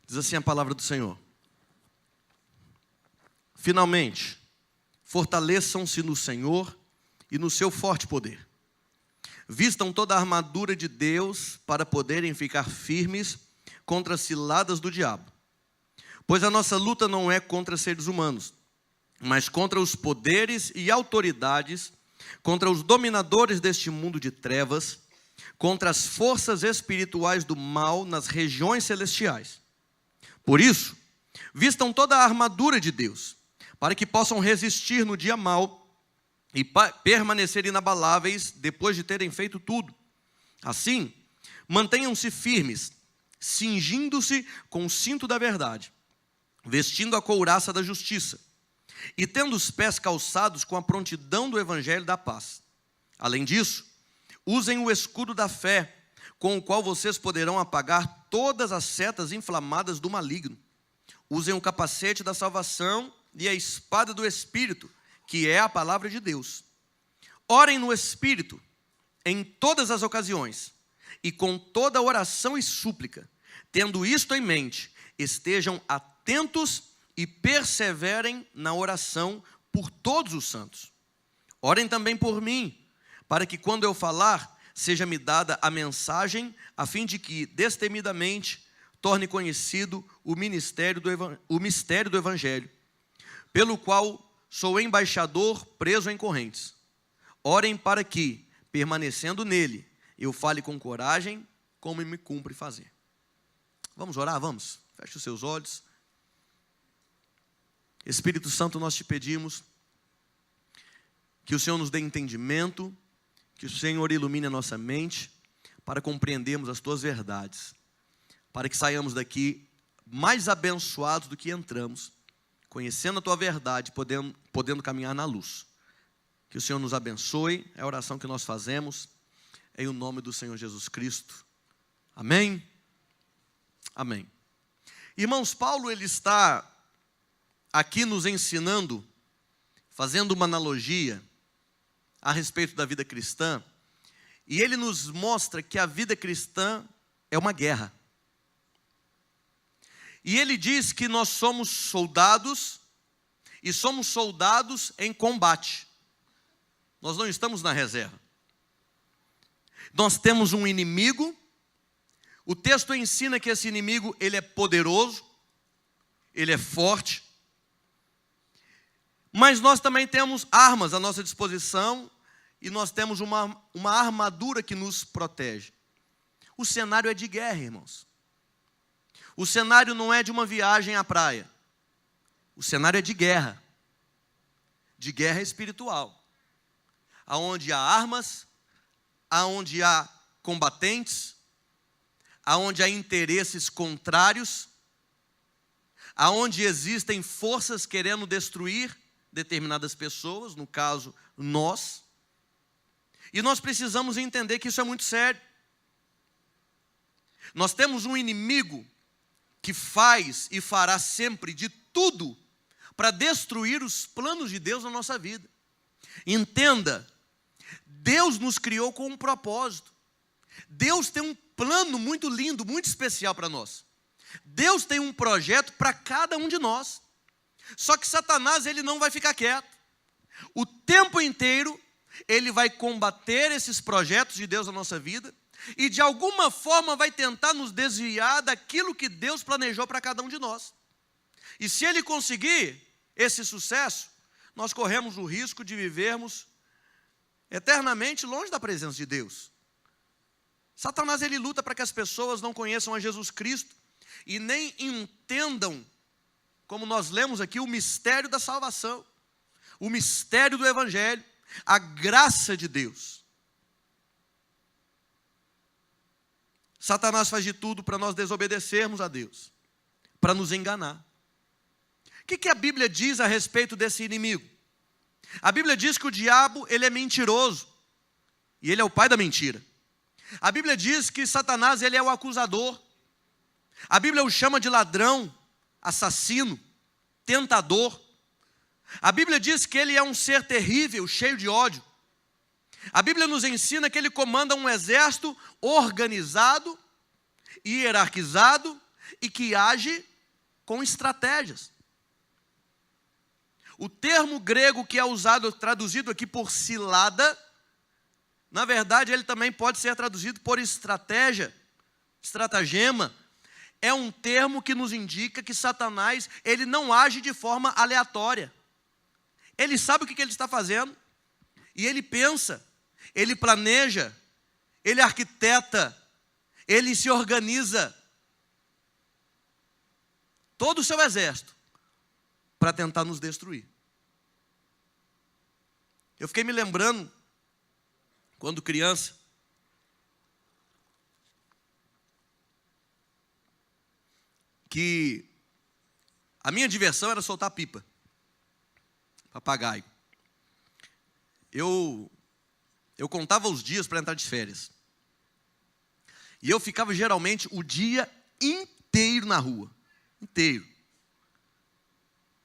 Diz assim a palavra do Senhor. Finalmente, fortaleçam-se no Senhor e no seu forte poder. Vistam toda a armadura de Deus para poderem ficar firmes contra as ciladas do diabo. Pois a nossa luta não é contra seres humanos, mas contra os poderes e autoridades, contra os dominadores deste mundo de trevas, contra as forças espirituais do mal nas regiões celestiais. Por isso, vistam toda a armadura de Deus, para que possam resistir no dia mau e permanecer inabaláveis depois de terem feito tudo. Assim, mantenham-se firmes, cingindo-se com o cinto da verdade, vestindo a couraça da justiça e tendo os pés calçados com a prontidão do evangelho da paz. Além disso, usem o escudo da fé, com o qual vocês poderão apagar todas as setas inflamadas do maligno. Usem o capacete da salvação e a espada do Espírito, que é a palavra de Deus. Orem no Espírito em todas as ocasiões e com toda oração e súplica. Tendo isto em mente, estejam atentos e perseverem na oração por todos os santos. Orem também por mim, para que quando eu falar, seja-me dada a mensagem, a fim de que, destemidamente, torne conhecido o mistério do Evangelho, pelo qual sou embaixador preso em correntes. Orem para que, permanecendo nele, eu fale com coragem, como me cumpre fazer. Vamos orar? Vamos. Feche os seus olhos. Espírito Santo, nós te pedimos que o Senhor nos dê entendimento, que o Senhor ilumine a nossa mente para compreendermos as tuas verdades, para que saiamos daqui mais abençoados do que entramos, conhecendo a tua verdade, podendo caminhar na luz. Que o Senhor nos abençoe, é a oração que nós fazemos, em o nome do Senhor Jesus Cristo. Amém? Amém. Irmãos, Paulo ele está aqui nos ensinando, fazendo uma analogia a respeito da vida cristã, e ele nos mostra que a vida cristã é uma guerra. E ele diz que nós somos soldados, e somos soldados em combate. Nós não estamos na reserva. Nós temos um inimigo. O texto ensina que esse inimigo, ele é poderoso, ele é forte, mas nós também temos armas à nossa disposição e nós temos uma armadura que nos protege. O cenário é de guerra, irmãos. O cenário não é de uma viagem à praia. O cenário é de guerra espiritual, aonde há armas, aonde há combatentes, aonde há interesses contrários, aonde existem forças querendo destruir determinadas pessoas, no caso, nós. E nós precisamos entender que isso é muito sério. Nós temos um inimigo que faz e fará sempre de tudo para destruir os planos de Deus na nossa vida. Entenda, Deus nos criou com um propósito. Deus tem um plano muito lindo, muito especial para nós. Deus tem um projeto para cada um de nós. Só que Satanás, ele não vai ficar quieto. O tempo inteiro, ele vai combater esses projetos de Deus na nossa vida e de alguma forma vai tentar nos desviar daquilo que Deus planejou para cada um de nós. E se ele conseguir esse sucesso, nós corremos o risco de vivermos eternamente longe da presença de Deus. Satanás, ele luta para que as pessoas não conheçam a Jesus Cristo e nem entendam, como nós lemos aqui, o mistério da salvação, o mistério do Evangelho, a graça de Deus. Satanás faz de tudo para nós desobedecermos a Deus, para nos enganar. O que a Bíblia diz a respeito desse inimigo? A Bíblia diz que o diabo, ele é mentiroso, e ele é o pai da mentira. A Bíblia diz que Satanás, ele é o acusador. A Bíblia o chama de ladrão, assassino, tentador. A Bíblia diz que ele é um ser terrível, cheio de ódio. A Bíblia nos ensina que ele comanda um exército organizado, hierarquizado, e que age com estratégias. O termo grego que é usado, traduzido aqui por cilada, na verdade ele também pode ser traduzido por estratégia, estratagema. É um termo que nos indica que Satanás, ele não age de forma aleatória. Ele sabe o que ele está fazendo, e ele pensa, ele planeja, ele arquiteta, ele se organiza. Todo o seu exército para tentar nos destruir. Eu fiquei me lembrando, quando criança, que a minha diversão era soltar pipa, papagaio. Eu contava os dias para entrar de férias. E eu ficava geralmente o dia inteiro na rua. Inteiro.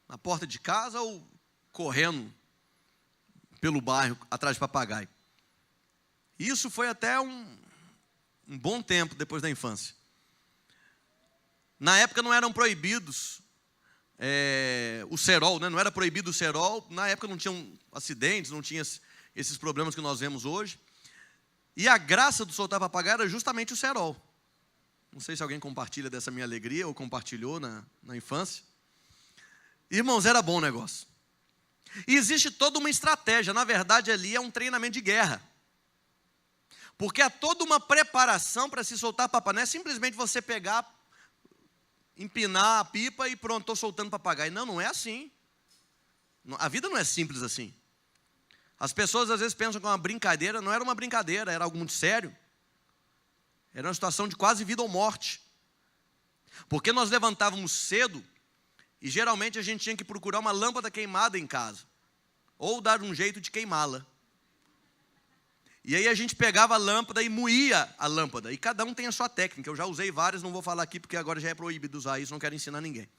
Na porta de casa ou correndo pelo bairro atrás de papagaio. Isso foi até um bom tempo depois da infância. Na época não eram proibidos o cerol, né? Não era proibido o cerol. Na época não tinham acidentes, não tinha esses problemas que nós vemos hoje. E a graça do soltar papagaio era justamente o cerol. Não sei se alguém compartilha dessa minha alegria ou compartilhou na infância. Irmãos, era bom o negócio. E existe toda uma estratégia. Na verdade, ali é um treinamento de guerra. Porque há toda uma preparação para se soltar papagaio. Não é simplesmente você pegar, empinar a pipa e pronto, estou soltando papagaio. Não, não é assim. A vida não é simples assim. As pessoas às vezes pensam que é uma brincadeira. Não era uma brincadeira, era algo muito sério. Era uma situação de quase vida ou morte. Porque nós levantávamos cedo e geralmente a gente tinha que procurar uma lâmpada queimada em casa. Ou dar um jeito de queimá-la. E aí a gente pegava a lâmpada e moía a lâmpada. E cada um tem a sua técnica. Eu já usei várias, não vou falar aqui porque agora já é proibido usar isso, não quero ensinar ninguém.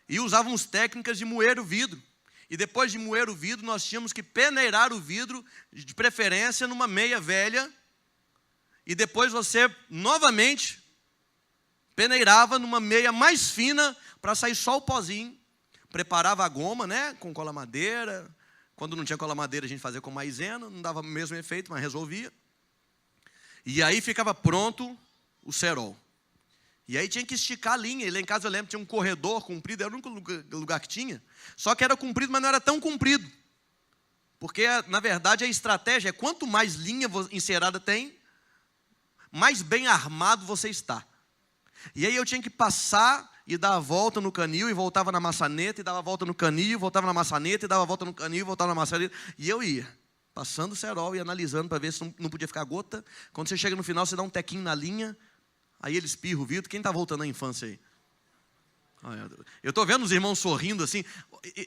E usávamos técnicas de moer o vidro. E depois de moer o vidro, nós tínhamos que peneirar o vidro, de preferência numa meia velha. E depois você, novamente, peneirava numa meia mais fina para sair só o pozinho. Preparava a goma, né, com cola madeira. Quando não tinha cola madeira, a gente fazia com maisena. Não dava o mesmo efeito, mas resolvia. E aí ficava pronto o cerol. E aí tinha que esticar a linha. E lá em casa eu lembro, tinha um corredor comprido. Era o único lugar que tinha. Só que era comprido, mas não era tão comprido. Porque, na verdade, a estratégia é quanto mais linha encerada tem, mais bem armado você está. E aí eu tinha que passar e dar a volta no canil e voltava na maçaneta, e dava a volta no canil, voltava na maçaneta, e dava a volta no canil, voltava na maçaneta. E eu ia, passando o cerol e analisando para ver se não podia ficar gota. Quando você chega no final, você dá um tequinho na linha, aí ele espirra o vidro. Quem está voltando à infância aí? Eu estou vendo os irmãos sorrindo assim.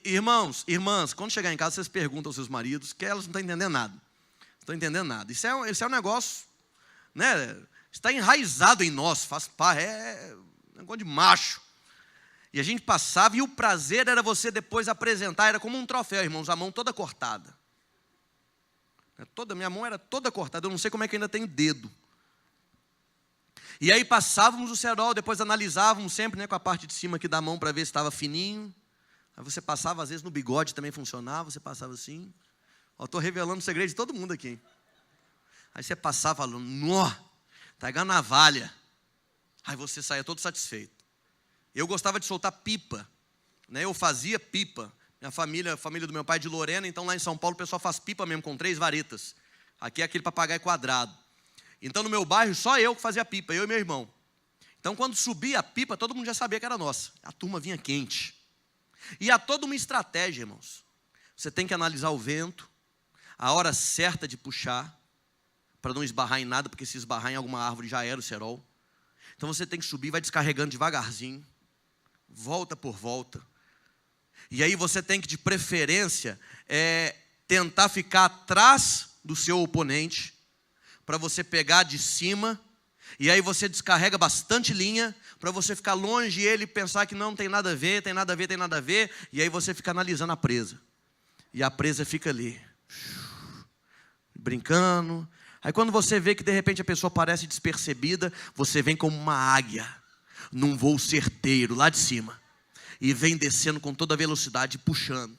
Irmãos, irmãs, quando chegar em casa, vocês perguntam aos seus maridos, que elas não estão entendendo nada. Não estão entendendo nada. Isso é um negócio, né? Está enraizado em nós, faz parte, é um negócio de macho. E a gente passava, e o prazer era você depois apresentar, era como um troféu, irmãos, a mão toda cortada. Minha mão era toda cortada, eu não sei como é que ainda tem dedo. E aí passávamos o cerol, depois analisávamos sempre, né, com a parte de cima aqui da mão para ver se estava fininho. Aí você passava, às vezes no bigode também funcionava, você passava assim. Estou revelando o segredo de todo mundo aqui, hein? Aí você passava falando, nó, tá igual a navalha. Aí você saía todo satisfeito. Eu gostava de soltar pipa, né? Eu fazia pipa. Minha família, a família do meu pai é de Lorena, então lá em São Paulo o pessoal faz pipa mesmo, com 3 varetas. Aqui é aquele papagaio quadrado. Então no meu bairro só eu que fazia pipa, eu e meu irmão. Então quando subia a pipa, todo mundo já sabia que era nossa. A turma vinha quente. E há toda uma estratégia, irmãos. Você tem que analisar o vento, a hora certa de puxar, para não esbarrar em nada, porque se esbarrar em alguma árvore já era o cerol. Então você tem que subir, vai descarregando devagarzinho, volta por volta. E aí você tem que, de preferência, tentar ficar atrás do seu oponente, para você pegar de cima, e aí você descarrega bastante linha, para você ficar longe e ele pensar que não tem nada a ver, tem nada a ver, tem nada a ver, e aí você fica analisando a presa. E a presa fica ali, brincando. Aí quando você vê que de repente a pessoa parece despercebida, você vem como uma águia. num voo certeiro, lá de cima. E vem descendo com toda a velocidade, puxando.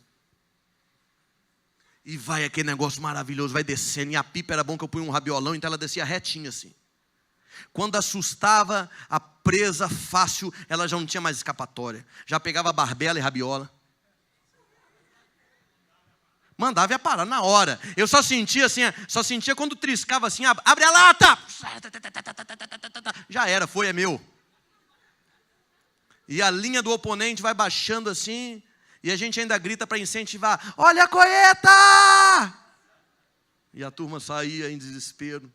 E vai aquele negócio maravilhoso, vai descendo. E a pipa era bom que eu punha um rabiolão, então ela descia retinha assim. Quando assustava a presa fácil, ela já não tinha mais escapatória. Já pegava barbela e rabiola. Mandava ia parar na hora. Eu só sentia assim, só sentia quando triscava assim, abre a lata! Já era, foi, é meu. E a linha do oponente vai baixando assim, e a gente ainda grita para incentivar, olha a colheita! E a turma saía em desespero.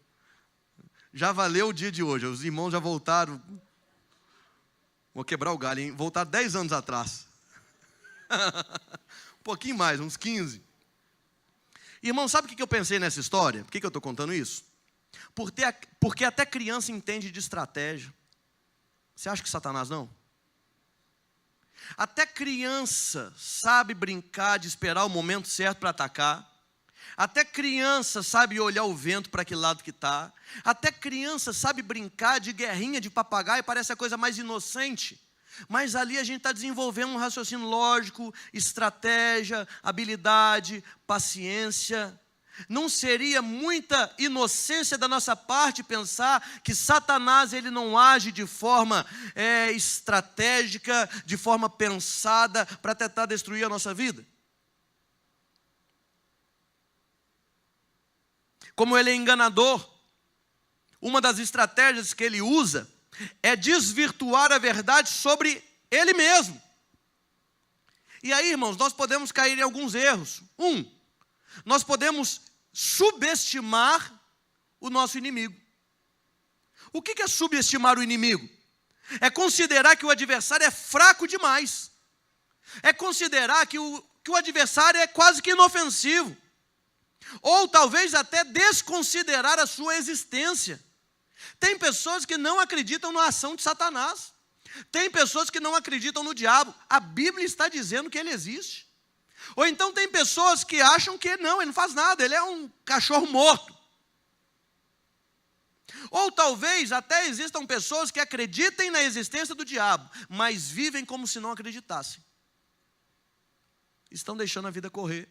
Já valeu o dia de hoje, os irmãos já voltaram. Vou quebrar o galho, hein? Voltaram 10 anos atrás. Um pouquinho mais, uns 15. Irmão, sabe o que eu pensei nessa história? Por que eu estou contando isso? Porque até criança entende de estratégia. Você acha que Satanás não? Até criança sabe brincar de esperar o momento certo para atacar. Até criança sabe olhar o vento para que lado que está. Até criança sabe brincar de guerrinha de papagaio, parece a coisa mais inocente. Mas ali a gente está desenvolvendo um raciocínio lógico, estratégia, habilidade, paciência. Não seria muita inocência da nossa parte pensar que Satanás ele não age de forma estratégica, de forma pensada para tentar destruir a nossa vida? Como ele é enganador, uma das estratégias que ele usa é desvirtuar a verdade sobre ele mesmo. E aí, irmãos, nós podemos cair em alguns erros. Nós podemos subestimar o nosso inimigo. O que é subestimar o inimigo? É considerar que o adversário é fraco demais. É considerar que o adversário é quase que inofensivo. Ou talvez até desconsiderar a sua existência. Tem pessoas que não acreditam na ação de Satanás. Tem pessoas que não acreditam no diabo. A Bíblia está dizendo que ele existe. Ou então tem pessoas que acham que não, ele não faz nada, ele é um cachorro morto. Ou talvez até existam pessoas que acreditem na existência do diabo, mas vivem como se não acreditassem. Estão deixando a vida correr.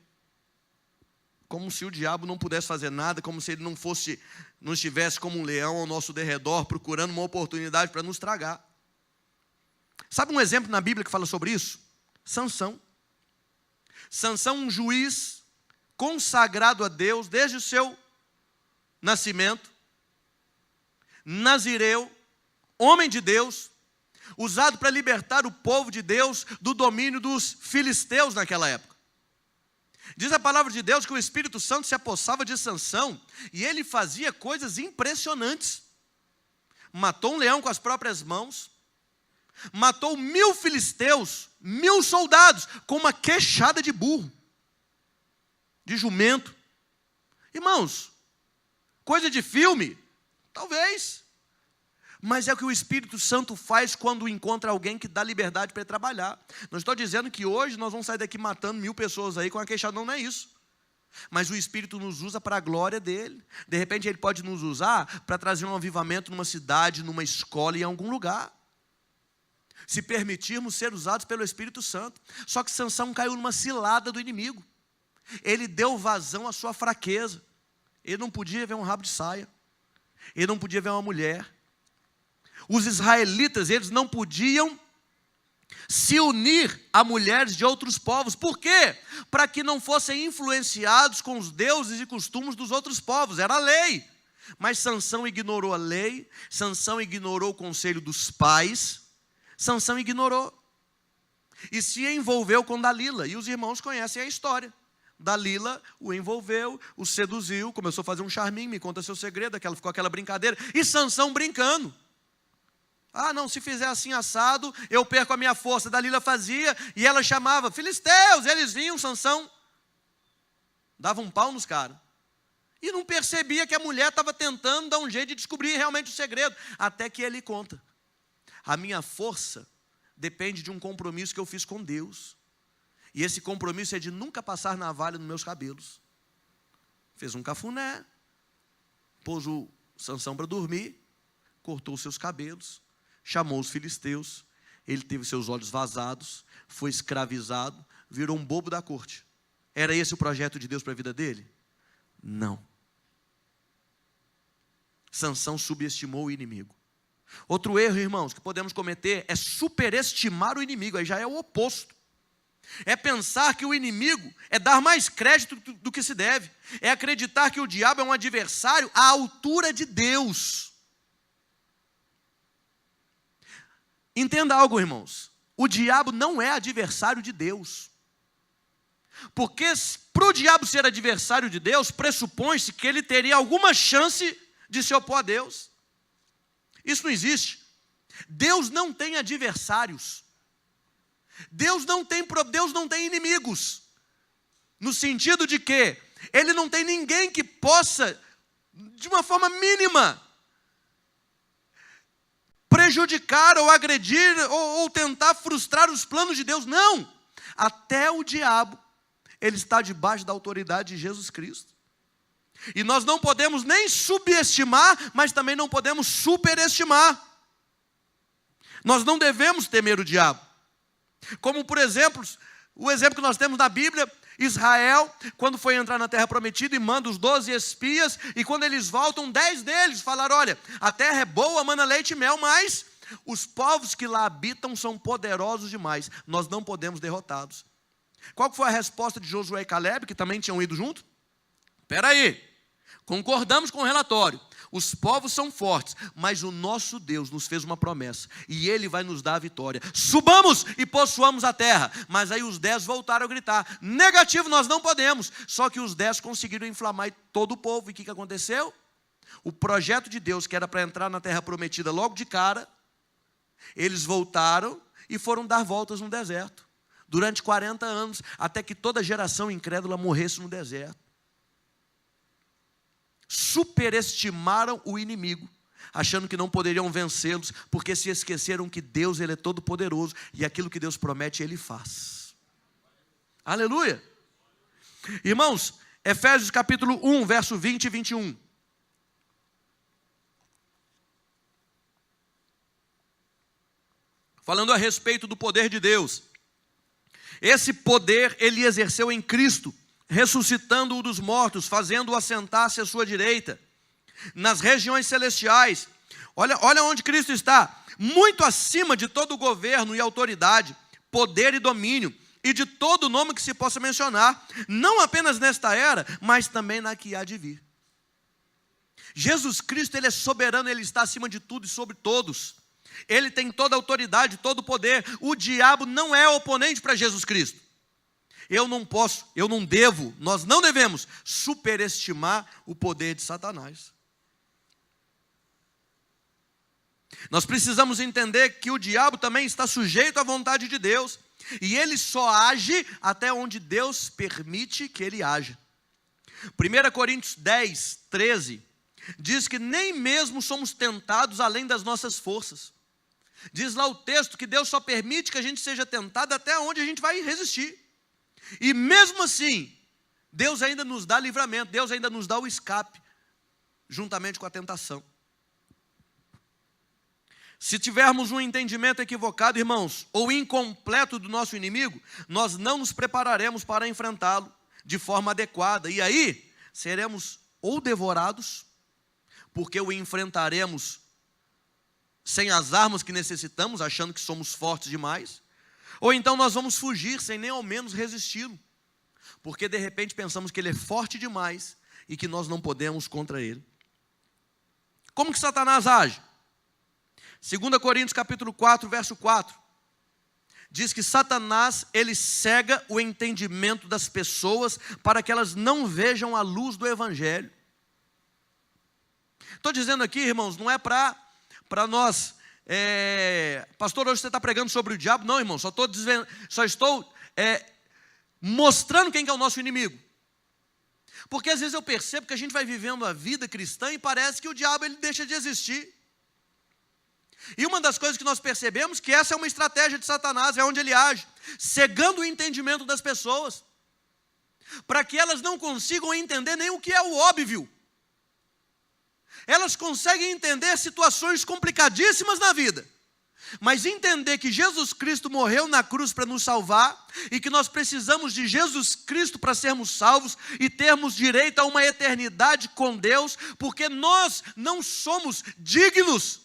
Como se o diabo não pudesse fazer nada, como se ele não estivesse como um leão ao nosso derredor, procurando uma oportunidade para nos tragar. Sabe um exemplo na Bíblia que fala sobre isso? Sansão. Sansão, um juiz consagrado a Deus desde o seu nascimento, nazireu, homem de Deus, usado para libertar o povo de Deus do domínio dos filisteus naquela época. Diz a palavra de Deus que o Espírito Santo se apossava de Sansão e ele fazia coisas impressionantes. Matou um leão com as próprias mãos, matou 1000 filisteus, 1000 soldados, com uma queixada de burro, de jumento. Irmãos, coisa de filme? Talvez. Mas é o que o Espírito Santo faz quando encontra alguém que dá liberdade para ele trabalhar. Não estou dizendo que hoje nós vamos sair daqui matando 1000 pessoas aí com a queixada, não é isso. Mas o Espírito nos usa para a glória dele. De repente ele pode nos usar para trazer um avivamento numa cidade, numa escola, em algum lugar. Se permitirmos ser usados pelo Espírito Santo. Só que Sansão caiu numa cilada do inimigo. Ele deu vazão à sua fraqueza. Ele não podia ver um rabo de saia. Ele não podia ver uma mulher. Os israelitas, eles não podiam se unir a mulheres de outros povos. Por quê? Para que não fossem influenciados com os deuses e costumes dos outros povos. Era a lei. Mas Sansão ignorou a lei. Sansão ignorou o conselho dos pais. Sansão ignorou. E se envolveu com Dalila. E os irmãos conhecem a história. Dalila o envolveu, o seduziu, começou a fazer um charminho, me conta seu segredo, ficou aquela brincadeira. E Sansão brincando. Ah, não, se fizer assim assado, eu perco a minha força. Dalila fazia e ela chamava filisteus, eles vinham, Sansão dava um pau nos caras. E não percebia que a mulher estava tentando dar um jeito de descobrir realmente o segredo. Até que ele conta. A minha força depende de um compromisso que eu fiz com Deus. E esse compromisso é de nunca passar navalha nos meus cabelos. Fez um cafuné, pôs o Sansão para dormir, cortou os seus cabelos, chamou os filisteus, ele teve seus olhos vazados, foi escravizado, virou um bobo da corte. Era esse o projeto de Deus para a vida dele? Não. Sansão subestimou o inimigo. Outro erro, irmãos, que podemos cometer é superestimar o inimigo. Aí já é o oposto. É pensar que o inimigo é dar mais crédito do que se deve. É acreditar que o diabo é um adversário à altura de Deus. Entenda algo, irmãos. O diabo não é adversário de Deus. Porque para o diabo ser adversário de Deus, pressupõe-se que ele teria alguma chance de se opor a Deus. Isso não existe. Deus não tem adversários. Deus não tem inimigos. No sentido de que Ele não tem ninguém que possa, de uma forma mínima, prejudicar ou agredir ou tentar frustrar os planos de Deus. Não. Até o diabo, ele está debaixo da autoridade de Jesus Cristo. E nós não podemos nem subestimar, mas também não podemos superestimar. Nós não devemos temer o diabo. Como, por exemplo, o exemplo que nós temos na Bíblia, Israel, quando foi entrar na terra prometida e manda os 12 espias, e quando eles voltam, 10 deles falaram: olha, a terra é boa, mana leite e mel, mas os povos que lá habitam são poderosos demais, nós não podemos derrotá-los. Qual foi a resposta de Josué e Caleb, que também tinham ido junto? Espera aí, concordamos com o relatório. Os povos são fortes, mas o nosso Deus nos fez uma promessa, e Ele vai nos dar a vitória. Subamos e possuamos a terra. Mas aí os 10 voltaram a gritar: negativo, nós não podemos. Só que os 10 conseguiram inflamar todo o povo. E o que aconteceu? O projeto de Deus, que era para entrar na terra prometida logo de cara, eles voltaram e foram dar voltas no deserto, durante 40 anos, até que toda geração incrédula morresse no deserto. Superestimaram o inimigo, achando que não poderiam vencê-los, porque se esqueceram que Deus, Ele é todo poderoso, e aquilo que Deus promete, Ele faz. Aleluia! Irmãos, Efésios capítulo 1, verso 20 e 21. Falando a respeito do poder de Deus. Esse poder Ele exerceu em Cristo, ressuscitando-o dos mortos, fazendo-o assentar-se à sua direita, nas regiões celestiais. Olha onde Cristo está, muito acima de todo governo e autoridade, poder e domínio, e de todo nome que se possa mencionar, não apenas nesta era, mas também na que há de vir. Jesus Cristo, Ele é soberano, Ele está acima de tudo e sobre todos. Ele tem toda a autoridade, todo o poder. O diabo não é oponente para Jesus Cristo. Eu não posso, eu não devo, nós não devemos superestimar o poder de Satanás. Nós precisamos entender que o diabo também está sujeito à vontade de Deus, e ele só age até onde Deus permite que ele haja. 1 Coríntios 10, 13, diz que nem mesmo somos tentados além das nossas forças. Diz lá o texto que Deus só permite que a gente seja tentado até onde a gente vai resistir. E mesmo assim, Deus ainda nos dá livramento, Deus ainda nos dá o escape, juntamente com a tentação. Se tivermos um entendimento equivocado, irmãos, ou incompleto do nosso inimigo, nós não nos prepararemos para enfrentá-lo de forma adequada. E aí, seremos ou devorados, porque o enfrentaremos sem as armas que necessitamos, achando que somos fortes demais, ou então nós vamos fugir sem nem ao menos resisti-lo, porque de repente pensamos que ele é forte demais e que nós não podemos contra ele. Como que Satanás age? 2 Coríntios capítulo 4, verso 4, diz que Satanás, ele cega o entendimento das pessoas para que elas não vejam a luz do Evangelho. Estou dizendo aqui, irmãos, não é para nós... pastor, hoje você está pregando sobre o diabo? Não, irmão, só estou mostrando quem que é o nosso inimigo. Porque às vezes eu percebo que a gente vai vivendo a vida cristã e parece que o diabo ele deixa de existir. E uma das coisas que nós percebemos que essa é uma estratégia de Satanás, é onde ele age, cegando o entendimento das pessoas, para que elas não consigam entender nem o que é o óbvio. Elas conseguem entender situações complicadíssimas na vida, Mas entender que Jesus Cristo morreu na cruz para nos salvar e que nós precisamos de Jesus Cristo para sermos salvos e termos direito a uma eternidade com Deus, porque nós não somos dignos.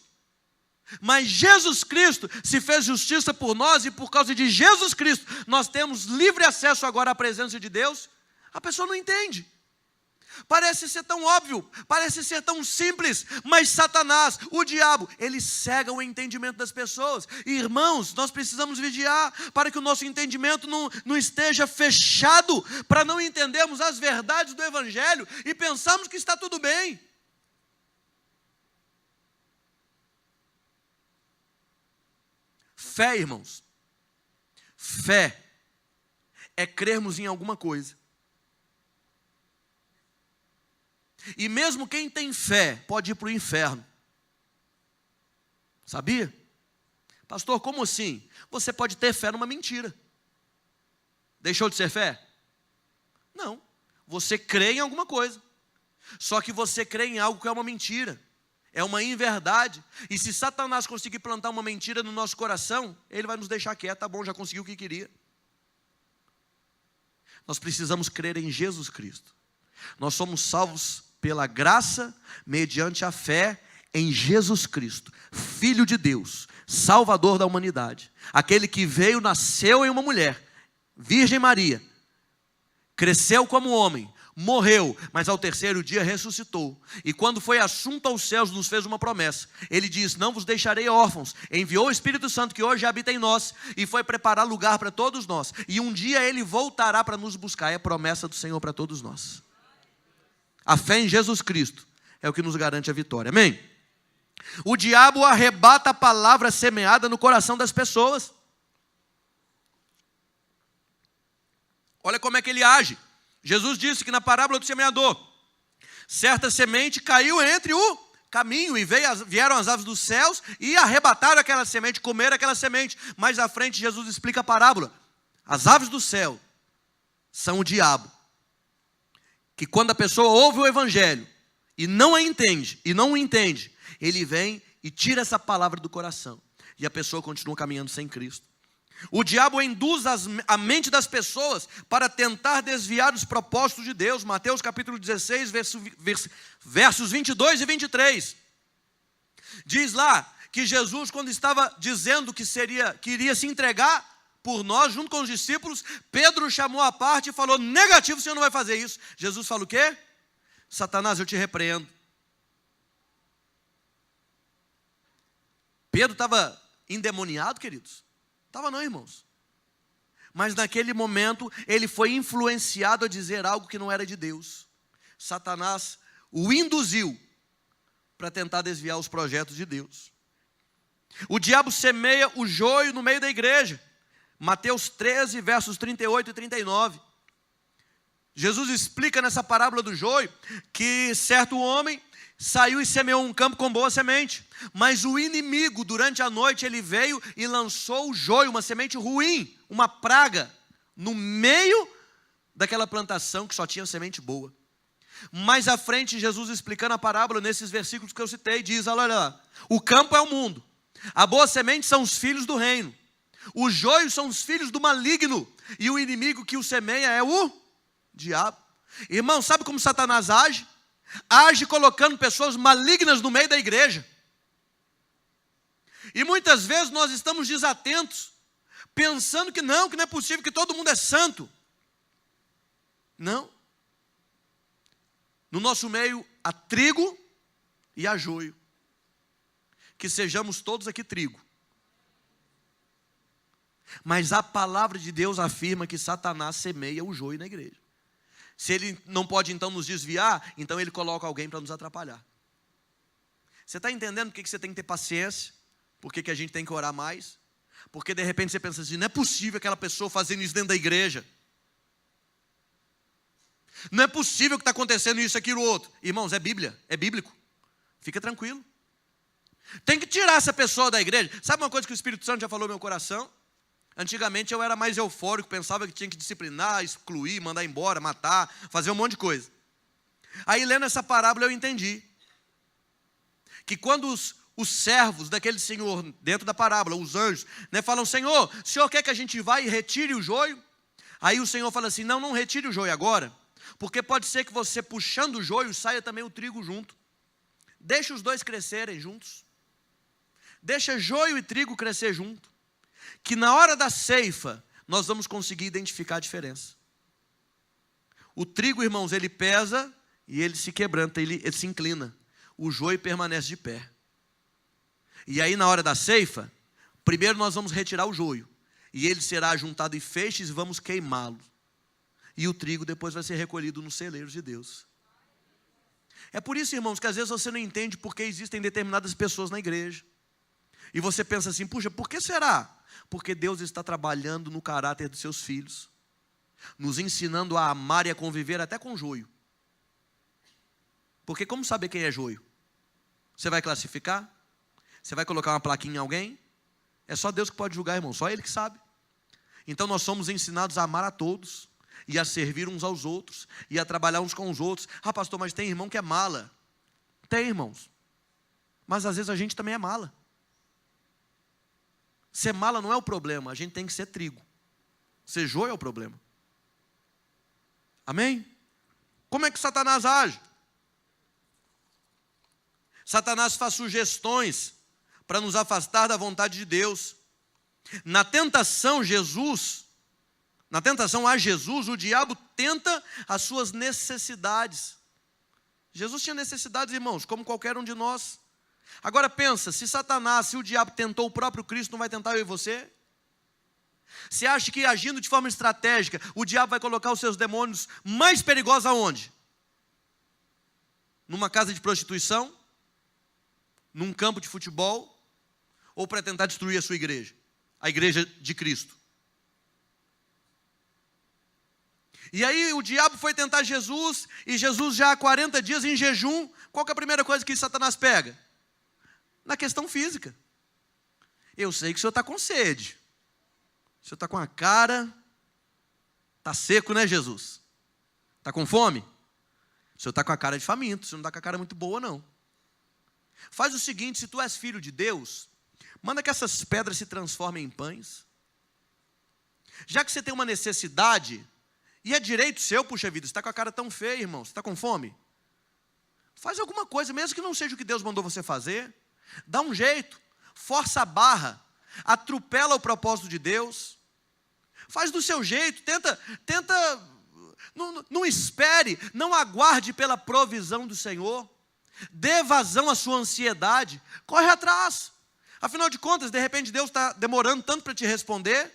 Mas Jesus Cristo se fez justiça por nós e por causa de Jesus Cristo nós temos livre acesso agora à presença de Deus. A pessoa não entende. Parece ser tão óbvio, parece ser tão simples, mas Satanás, o diabo, ele cega o entendimento das pessoas. E, irmãos, nós precisamos vigiar para que o nosso entendimento não esteja fechado, para não entendermos as verdades do Evangelho e pensarmos que está tudo bem. Fé, irmãos, fé é crermos em alguma coisa. E mesmo quem tem fé pode ir para o inferno. Sabia? Pastor, como assim? Você pode ter fé numa mentira. Deixou de ser fé? Não. Você crê em alguma coisa. Só que você crê em algo que é uma mentira. É uma inverdade. E se Satanás conseguir plantar uma mentira no nosso coração, ele vai nos deixar quieto. Tá bom, já conseguiu o que queria. Nós precisamos crer em Jesus Cristo. Nós somos salvos pela graça, mediante a fé em Jesus Cristo, Filho de Deus, Salvador da humanidade. Aquele que veio, nasceu em uma mulher, Virgem Maria, cresceu como homem, morreu, mas ao terceiro dia ressuscitou. E quando foi assunto aos céus, nos fez uma promessa. Ele diz: não vos deixarei órfãos. Enviou o Espírito Santo que hoje habita em nós e foi preparar lugar para todos nós. E um dia Ele voltará para nos buscar. É a promessa do Senhor para todos nós. A fé em Jesus Cristo é o que nos garante a vitória. Amém? O diabo arrebata a palavra semeada no coração das pessoas. Olha como é que ele age. Jesus disse que na parábola do semeador, certa semente caiu entre o caminho e vieram as aves dos céus e arrebataram aquela semente, comeram aquela semente. Mais à frente Jesus explica a parábola. As aves do céu são o diabo, que quando a pessoa ouve o Evangelho e não a entende, e não o entende, ele vem e tira essa palavra do coração, e a pessoa continua caminhando sem Cristo. O diabo induz a mente das pessoas para tentar desviar os propósitos de Deus. Mateus capítulo 16, versos 22 e 23. Diz lá que Jesus, quando estava dizendo que iria se entregar por nós, junto com os discípulos, Pedro chamou à parte e falou: negativo, o Senhor não vai fazer isso. Jesus fala o quê? Satanás, eu te repreendo. Pedro estava endemoniado, queridos? Estava não, irmãos. Mas naquele momento, ele foi influenciado a dizer algo que não era de Deus. Satanás o induziu para tentar desviar os projetos de Deus. O diabo semeia o joio no meio da igreja. Mateus 13, versos 38 e 39. Jesus explica nessa parábola do joio que certo homem saiu e semeou um campo com boa semente, mas o inimigo durante a noite ele veio e lançou o joio, uma semente ruim, uma praga, no meio daquela plantação que só tinha semente boa. Mais à frente, Jesus explicando a parábola nesses versículos que eu citei, diz: olha lá, o campo é o mundo, a boa semente são os filhos do reino, os joios são os filhos do maligno, e o inimigo que o semeia é o diabo. Irmão, sabe como Satanás age? Age colocando pessoas malignas no meio da igreja. E muitas vezes nós estamos desatentos, pensando que não é possível, que todo mundo é santo. Não. No nosso meio há trigo e há joio. Que sejamos todos aqui trigo. Mas a palavra de Deus afirma que Satanás semeia o joio na igreja. Se ele não pode então nos desviar, então ele coloca alguém para nos atrapalhar. Você está entendendo por que você tem que ter paciência? Por que a gente tem que orar mais? Porque de repente você pensa assim: não é possível aquela pessoa fazendo isso dentro da igreja. Não é possível que está acontecendo isso, aquilo, outro. Irmãos, é Bíblia, é bíblico. Fica tranquilo. Tem que tirar essa pessoa da igreja. Sabe uma coisa que o Espírito Santo já falou no meu coração? Antigamente eu era mais eufórico, pensava que tinha que disciplinar, excluir, mandar embora, matar, fazer um monte de coisa. Aí lendo essa parábola eu entendi que quando os servos daquele senhor, dentro da parábola, os anjos, né, falam: Senhor, o senhor quer que a gente vá e retire o joio? Aí o Senhor fala assim: não retire o joio agora, porque pode ser que você puxando o joio saia também o trigo junto. Deixa os dois crescerem juntos. Deixa joio e trigo crescer junto, que na hora da ceifa nós vamos conseguir identificar a diferença. O trigo, irmãos, ele pesa e ele se quebranta, ele se inclina. O joio permanece de pé. E aí na hora da ceifa, primeiro nós vamos retirar o joio, e ele será juntado em feixes e vamos queimá-lo. E o trigo depois vai ser recolhido nos celeiros de Deus. É por isso, irmãos, que às vezes você não entende porque existem determinadas pessoas na igreja. E você pensa assim: puxa, por que será? Porque Deus está trabalhando no caráter dos seus filhos, nos ensinando a amar e a conviver até com joio. Porque como saber quem é joio? Você vai classificar? Você vai colocar uma plaquinha em alguém? É só Deus que pode julgar, irmão, só Ele que sabe. Então nós somos ensinados a amar a todos, e a servir uns aos outros, e a trabalhar uns com os outros. Ah, pastor, mas tem irmão que é mala. Tem, irmãos, mas às vezes a gente também é mala. Ser mala não é o problema, a gente tem que ser trigo. Ser joio é o problema. Amém? Como é que Satanás age? Satanás faz sugestões para nos afastar da vontade de Deus. Na tentação a Jesus, o diabo tenta as suas necessidades. Jesus tinha necessidades, irmãos, como qualquer um de nós. Agora pensa, se o diabo tentou o próprio Cristo, não vai tentar eu e você? Você acha que agindo de forma estratégica, o diabo vai colocar os seus demônios mais perigosos aonde? Numa casa de prostituição? Num campo de futebol? Ou para tentar destruir a sua igreja? A igreja de Cristo. E aí o diabo foi tentar Jesus, e Jesus já há 40 dias em jejum. Qual que é a primeira coisa que Satanás pega? Na questão física. Eu sei que o senhor está com sede. O senhor está com a cara, está seco, né, Jesus? Está com fome? O senhor está com a cara de faminto, o senhor não está com a cara muito boa, não. Faz o seguinte: se tu és filho de Deus, manda que essas pedras se transformem em pães. Já que você tem uma necessidade, e é direito seu, puxa vida, você está com a cara tão feia, irmão, você está com fome? Faz alguma coisa, mesmo que não seja o que Deus mandou você fazer. Dá um jeito, força a barra, atropela o propósito de Deus. Faz do seu jeito, tenta, não espere, não aguarde pela provisão do Senhor. Dê vazão à sua ansiedade, corre atrás. Afinal de contas, de repente Deus está demorando tanto para te responder.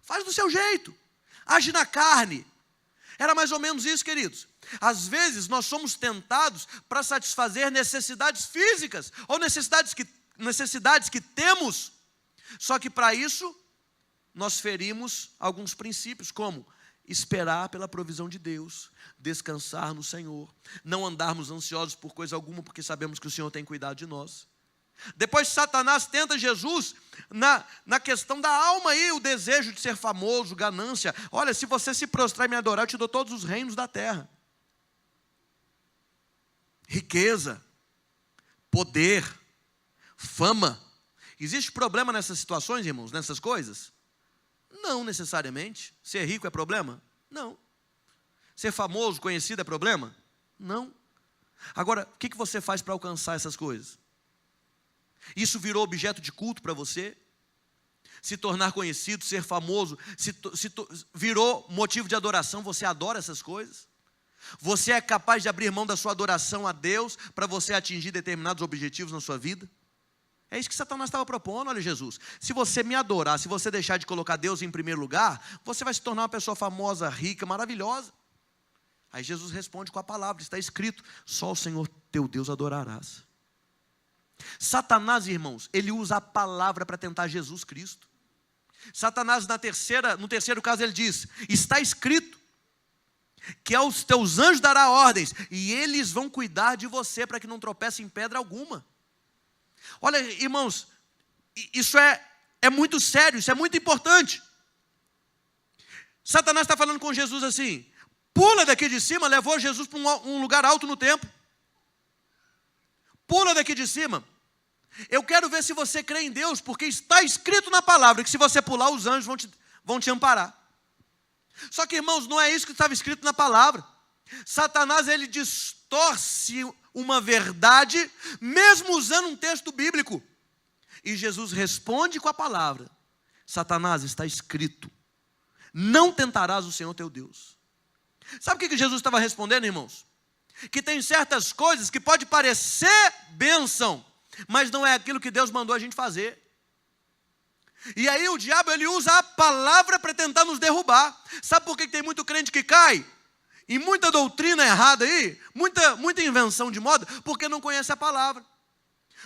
Faz do seu jeito, age na carne. Era mais ou menos isso, queridos. Às vezes nós somos tentados para satisfazer necessidades físicas, ou necessidades que temos. Só que para isso, nós ferimos alguns princípios, como esperar pela provisão de Deus, descansar no Senhor, não andarmos ansiosos por coisa alguma, porque sabemos que o Senhor tem cuidado de nós. Depois Satanás tenta Jesus na questão da alma aí, o desejo de ser famoso, ganância. Olha, se você se prostrar e me adorar, eu te dou todos os reinos da terra. Riqueza, poder, fama. Existe problema nessas situações, irmãos, nessas coisas? Não necessariamente. Ser rico é problema? Não. Ser famoso, conhecido é problema? Não. Agora, o que você faz para alcançar essas coisas? Isso virou objeto de culto para você? Se tornar conhecido, ser famoso, virou motivo de adoração, você adora essas coisas? Você é capaz de abrir mão da sua adoração a Deus para você atingir determinados objetivos na sua vida? É isso que Satanás estava propondo. Olha, Jesus, se você me adorar, se você deixar de colocar Deus em primeiro lugar, você vai se tornar uma pessoa famosa, rica, maravilhosa. Aí Jesus responde com a palavra, está escrito: só o Senhor teu Deus adorarás. Satanás, irmãos, ele usa a palavra para tentar Jesus Cristo. Satanás no terceiro caso ele diz: está escrito que aos teus anjos dará ordens, e eles vão cuidar de você para que não tropece em pedra alguma. Olha, irmãos, isso é muito sério, isso é muito importante. Satanás está falando com Jesus assim: pula daqui de cima. Levou Jesus para um lugar alto no templo. Pula daqui de cima. Eu quero ver se você crê em Deus, porque está escrito na palavra que se você pular, os anjos vão te amparar. Só que, irmãos, não é isso que estava escrito na palavra. Satanás, ele distorce uma verdade, mesmo usando um texto bíblico. E Jesus responde com a palavra: Satanás, está escrito, não tentarás o Senhor teu Deus. Sabe o que Jesus estava respondendo, irmãos? Que tem certas coisas que pode parecer bênção, mas não é aquilo que Deus mandou a gente fazer. E aí o diabo, ele usa a palavra para tentar nos derrubar. Sabe por que tem muito crente que cai? E muita doutrina errada aí, muita invenção de moda, porque não conhece a palavra.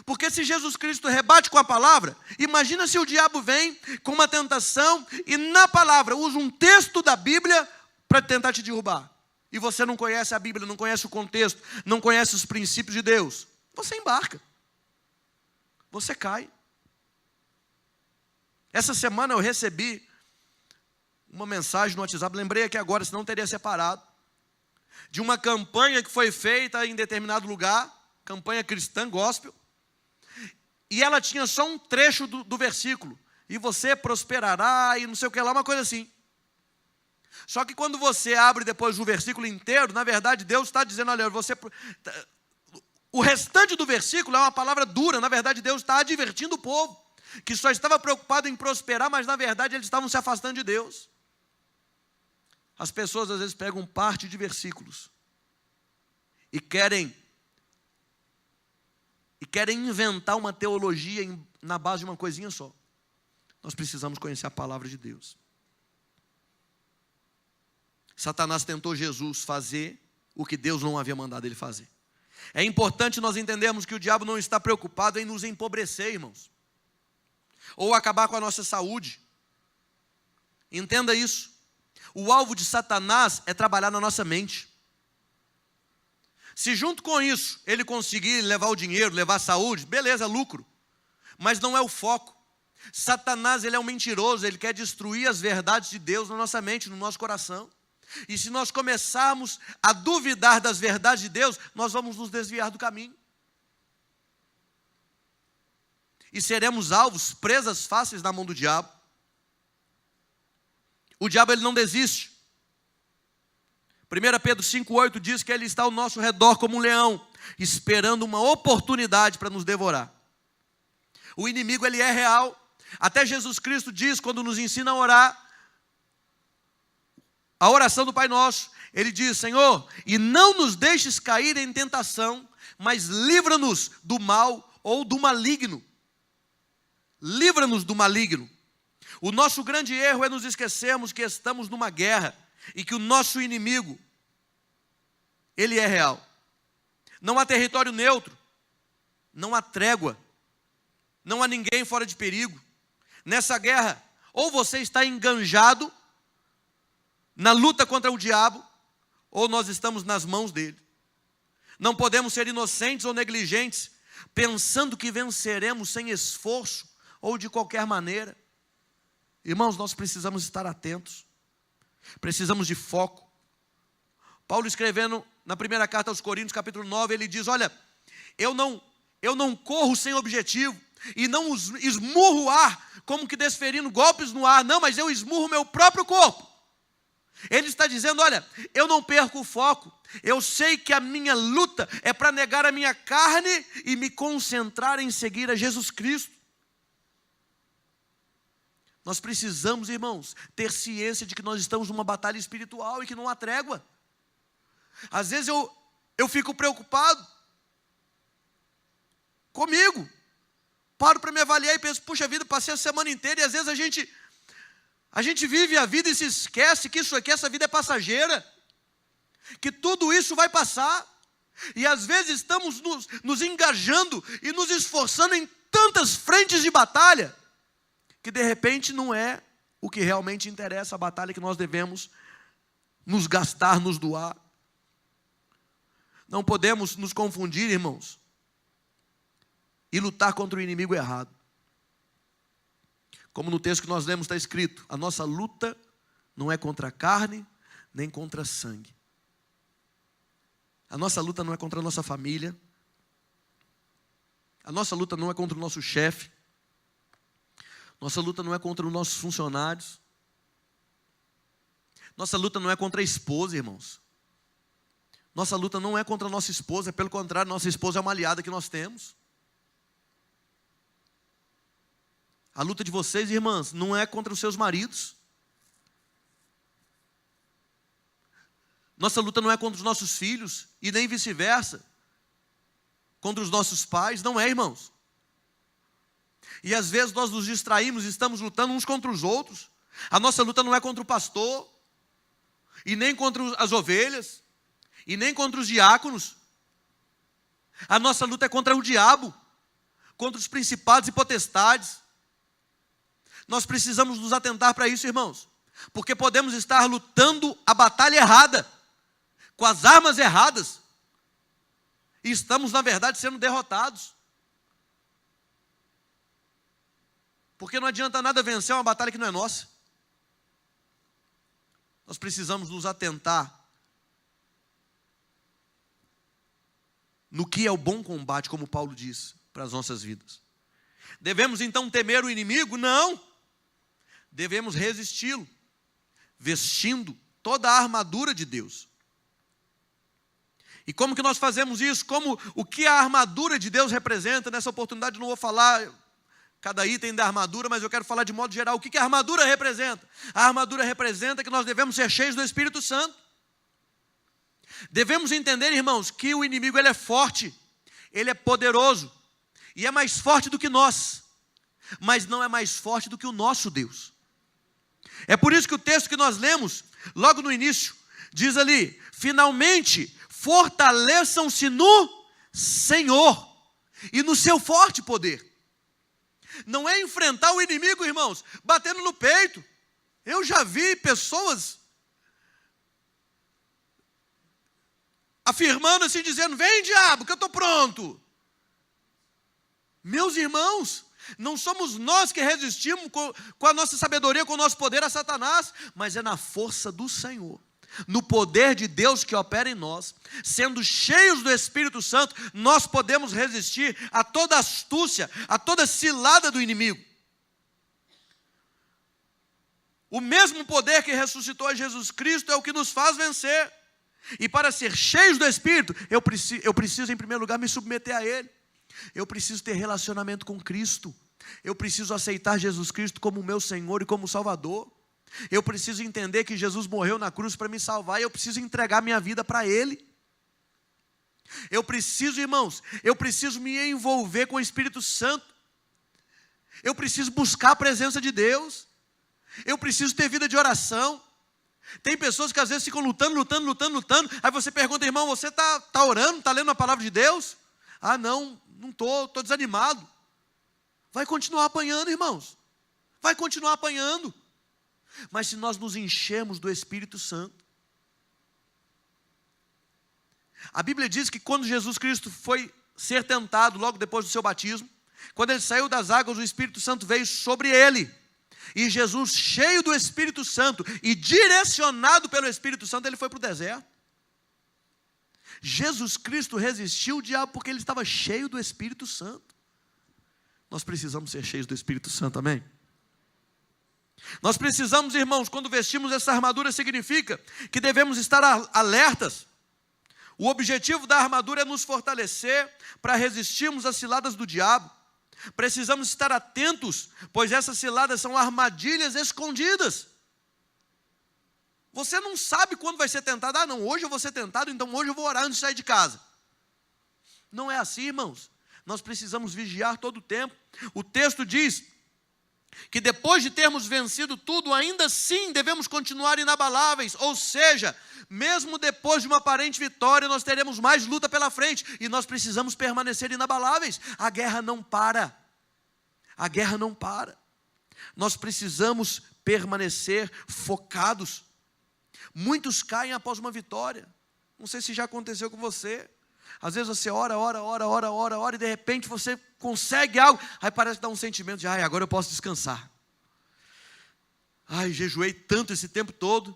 Porque se Jesus Cristo rebate com a palavra, imagina se o diabo vem com uma tentação e na palavra usa um texto da Bíblia para tentar te derrubar. E você não conhece a Bíblia, não conhece o contexto, não conhece os princípios de Deus. Você embarca. Você cai. Essa semana eu recebi uma mensagem no WhatsApp, lembrei aqui agora, senão teria separado, de uma campanha que foi feita em determinado lugar, campanha cristã, gospel, e ela tinha só um trecho do versículo, e você prosperará, e não sei o que lá, uma coisa assim. Só que quando você abre depois o versículo inteiro, na verdade Deus está dizendo, olha, o restante do versículo é uma palavra dura, na verdade Deus está advertindo o povo, que só estava preocupado em prosperar, mas na verdade eles estavam se afastando de Deus. As pessoas às vezes pegam parte de versículos e querem inventar uma teologia na base de uma coisinha só. Nós precisamos conhecer a palavra de Deus. Satanás tentou Jesus fazer o que Deus não havia mandado ele fazer. É importante nós entendermos que o diabo não está preocupado em nos empobrecer, irmãos, ou acabar com a nossa saúde. Entenda isso. O alvo de Satanás é trabalhar na nossa mente. Se junto com isso ele conseguir levar o dinheiro, levar a saúde, beleza, lucro. Mas não é o foco. Satanás, ele é um mentiroso, ele quer destruir as verdades de Deus na nossa mente, no nosso coração. E se nós começarmos a duvidar das verdades de Deus, nós vamos nos desviar do caminho. E seremos alvos, presas fáceis na mão do diabo. O diabo, ele não desiste. 1 Pedro 5,8 diz que ele está ao nosso redor como um leão, esperando uma oportunidade para nos devorar. O inimigo, ele é real. Até Jesus Cristo diz, quando nos ensina a orar, a oração do Pai Nosso, ele diz: Senhor, e não nos deixes cair em tentação, mas livra-nos do mal ou do maligno. Livra-nos do maligno. O nosso grande erro é nos esquecermos que estamos numa guerra e que o nosso inimigo, ele é real. Não há território neutro, não há trégua, não há ninguém fora de perigo. Nessa guerra, ou você está enganjado na luta contra o diabo, ou nós estamos nas mãos dele. Não podemos ser inocentes ou negligentes, pensando que venceremos sem esforço ou de qualquer maneira. Irmãos, nós precisamos estar atentos, precisamos de foco. Paulo, escrevendo na primeira carta aos Coríntios, capítulo 9, ele diz: olha, eu não corro sem objetivo, e não esmurro o ar, como que desferindo golpes no ar, não, mas eu esmurro o meu próprio corpo. Ele está dizendo, olha, eu não perco o foco, eu sei que a minha luta é para negar a minha carne e me concentrar em seguir a Jesus Cristo. Nós precisamos, irmãos, ter ciência de que nós estamos numa batalha espiritual e que não há trégua. Às vezes eu fico preocupado comigo, paro para me avaliar e penso, puxa vida, passei a semana inteira, e às vezes a gente vive a vida e se esquece que isso aqui, essa vida é passageira, que tudo isso vai passar, e às vezes estamos nos engajando e nos esforçando em tantas frentes de batalha, que de repente não é o que realmente interessa, a batalha que nós devemos nos gastar, nos doar. Não podemos nos confundir, irmãos, e lutar contra o inimigo errado. Como no texto que nós lemos está escrito, a nossa luta não é contra a carne, nem contra sangue. A nossa luta não é contra a nossa família. A nossa luta não é contra o nosso chefe. Nossa luta não é contra os nossos funcionários. Nossa luta não é contra a esposa, irmãos. Nossa luta não é contra a nossa esposa, pelo contrário, nossa esposa é uma aliada que nós temos. A luta de vocês, irmãs, não é contra os seus maridos. Nossa luta não é contra os nossos filhos, e nem vice-versa. Contra os nossos pais, não é, irmãos. E às vezes nós nos distraímos, estamos lutando uns contra os outros. A nossa luta não é contra o pastor, e nem contra as ovelhas, e nem contra os diáconos. A nossa luta é contra o diabo, contra os principados e potestades. Nós precisamos nos atentar para isso, irmãos, porque podemos estar lutando a batalha errada, com as armas erradas, e estamos, na verdade, sendo derrotados. Porque não adianta nada vencer uma batalha que não é nossa. Nós precisamos nos atentar no que é o bom combate, como Paulo diz, para as nossas vidas. Devemos então temer o inimigo? Não. Devemos resisti-lo, vestindo toda a armadura de Deus. E como que nós fazemos isso? O que a armadura de Deus representa? Nessa oportunidade eu não vou falar cada item da armadura, mas eu quero falar de modo geral. O que a armadura representa? A armadura representa que nós devemos ser cheios do Espírito Santo. Devemos entender, irmãos, que o inimigo ele é forte, ele é poderoso, e é mais forte do que nós, mas não é mais forte do que o nosso Deus. É por isso que o texto que nós lemos, logo no início, diz ali: finalmente fortaleçam-se no Senhor e no seu forte poder. Não é enfrentar o inimigo, irmãos, batendo no peito. Eu já vi pessoas afirmando assim, dizendo: vem diabo, que eu estou pronto. Meus irmãos, não somos nós que resistimos com a nossa sabedoria, com o nosso poder a Satanás, mas é na força do Senhor, no poder de Deus que opera em nós. Sendo cheios do Espírito Santo, nós podemos resistir a toda astúcia, a toda cilada do inimigo. O mesmo poder que ressuscitou a Jesus Cristo é o que nos faz vencer. E para ser cheios do Espírito, eu preciso em primeiro lugar me submeter a Ele. Eu preciso ter relacionamento com Cristo. Eu preciso aceitar Jesus Cristo como meu Senhor e como Salvador. Eu preciso entender que Jesus morreu na cruz para me salvar, e eu preciso entregar minha vida para Ele. Eu preciso, irmãos, eu preciso me envolver com o Espírito Santo. Eu preciso buscar a presença de Deus. Eu preciso ter vida de oração. Tem pessoas que às vezes ficam lutando. Aí você pergunta: irmão, você está orando, está lendo a palavra de Deus? Ah, não estou desanimado. Vai continuar apanhando, irmãos. Vai continuar apanhando. Mas se nós nos enchermos do Espírito Santo. A Bíblia diz que quando Jesus Cristo foi ser tentado, logo depois do seu batismo, quando ele saiu das águas, o Espírito Santo veio sobre ele. E Jesus, cheio do Espírito Santo e direcionado pelo Espírito Santo, ele foi para o deserto. Jesus Cristo resistiu o diabo porque ele estava cheio do Espírito Santo. Nós precisamos ser cheios do Espírito Santo, amém? Nós precisamos, irmãos, quando vestimos essa armadura, significa que devemos estar alertas. O objetivo da armadura é nos fortalecer para resistirmos às ciladas do diabo. Precisamos estar atentos, pois essas ciladas são armadilhas escondidas. Você não sabe quando vai ser tentado. Ah, não, hoje eu vou ser tentado, então hoje eu vou orar antes de sair de casa. Não é assim, irmãos. Nós precisamos vigiar todo o tempo. O texto diz que depois de termos vencido tudo, ainda assim devemos continuar inabaláveis. Ou seja, mesmo depois de uma aparente vitória, nós teremos mais luta pela frente. E nós precisamos permanecer inabaláveis. A guerra não para. A guerra não para. Nós precisamos permanecer focados. Muitos caem após uma vitória. Não sei se já aconteceu com você. Às vezes você ora, e de repente você consegue algo, aí parece dar um sentimento de: ai, agora eu posso descansar. Ai, jejuei tanto esse tempo todo,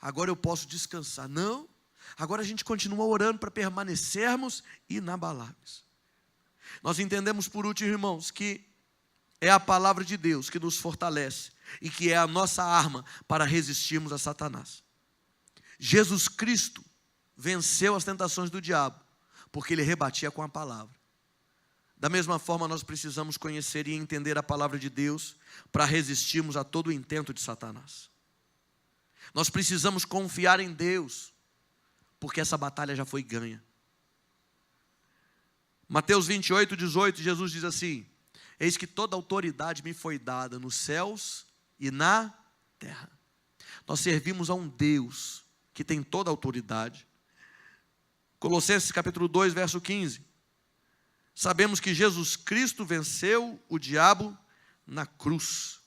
agora eu posso descansar. Não, agora a gente continua orando para permanecermos inabaláveis. Nós entendemos por último, irmãos, que é a palavra de Deus que nos fortalece e que é a nossa arma para resistirmos a Satanás. Jesus Cristo venceu as tentações do diabo, porque ele rebatia com a palavra. Da mesma forma, nós precisamos conhecer e entender a palavra de Deus para resistirmos a todo o intento de Satanás. Nós precisamos confiar em Deus, porque essa batalha já foi ganha. Mateus 28, 18, Jesus diz assim: eis que toda autoridade me foi dada nos céus e na terra. Nós servimos a um Deus que tem toda a autoridade. Colossenses capítulo 2, verso 15. Sabemos que Jesus Cristo venceu o diabo na cruz.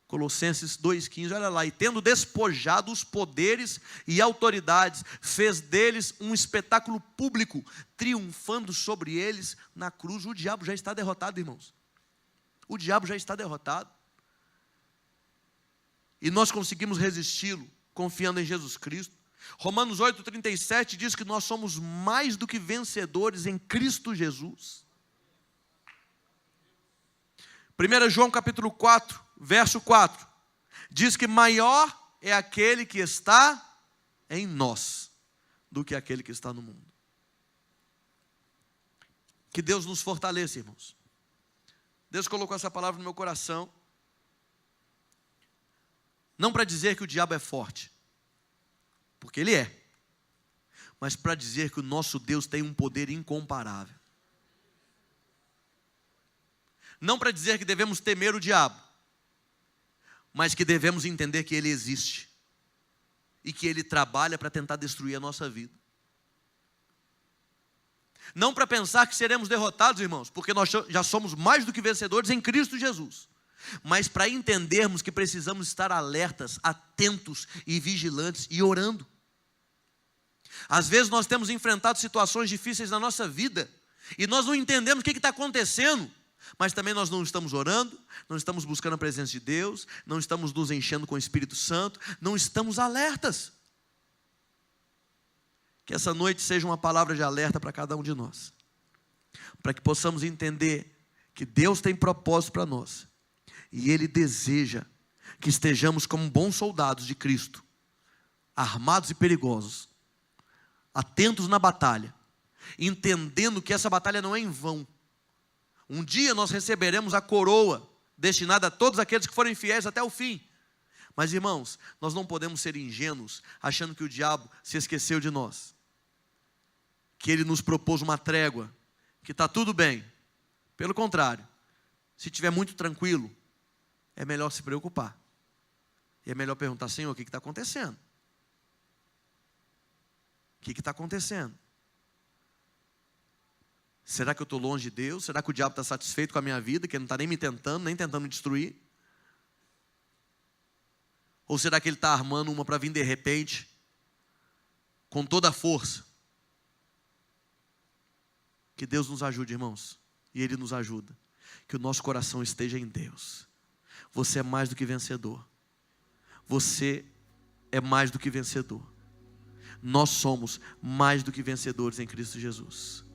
Colossenses 2,15, olha lá. E tendo despojado os poderes e autoridades, fez deles um espetáculo público, triunfando sobre eles na cruz. O diabo já está derrotado, irmãos. O diabo já está derrotado. E nós conseguimos resisti-lo, confiando em Jesus Cristo. Romanos 8,37 diz que nós somos mais do que vencedores em Cristo Jesus. 1 João capítulo 4, verso 4, diz que maior é aquele que está em nós do que aquele que está no mundo. Que Deus nos fortaleça, irmãos. Deus colocou essa palavra no meu coração, não para dizer que o diabo é forte, porque ele é, mas para dizer que o nosso Deus tem um poder incomparável. Não para dizer que devemos temer o diabo, mas que devemos entender que ele existe e que ele trabalha para tentar destruir a nossa vida. Não para pensar que seremos derrotados, irmãos, porque nós já somos mais do que vencedores em Cristo Jesus, mas para entendermos que precisamos estar alertas, atentos e vigilantes e orando. Às vezes nós temos enfrentado situações difíceis na nossa vida e nós não entendemos o que está acontecendo, mas também nós não estamos orando, não estamos buscando a presença de Deus, não estamos nos enchendo com o Espírito Santo, não estamos alertas. Que essa noite seja uma palavra de alerta para cada um de nós, para que possamos entender que Deus tem propósito para nós e Ele deseja que estejamos como bons soldados de Cristo, armados e perigosos, atentos na batalha, entendendo que essa batalha não é em vão. Um dia nós receberemos a coroa destinada a todos aqueles que forem fiéis até o fim. Mas, irmãos, nós não podemos ser ingênuos achando que o diabo se esqueceu de nós, que ele nos propôs uma trégua, que está tudo bem. Pelo contrário, se estiver muito tranquilo, é melhor se preocupar. E é melhor perguntar: Senhor, o que está acontecendo? O que está acontecendo? Será que eu estou longe de Deus? Será que o diabo está satisfeito com a minha vida, que ele não está nem me tentando, nem tentando me destruir? Ou será que ele está armando uma para vir de repente, com toda a força? Que Deus nos ajude, irmãos, e Ele nos ajuda. Que o nosso coração esteja em Deus. Você é mais do que vencedor. Você é mais do que vencedor. Nós somos mais do que vencedores em Cristo Jesus.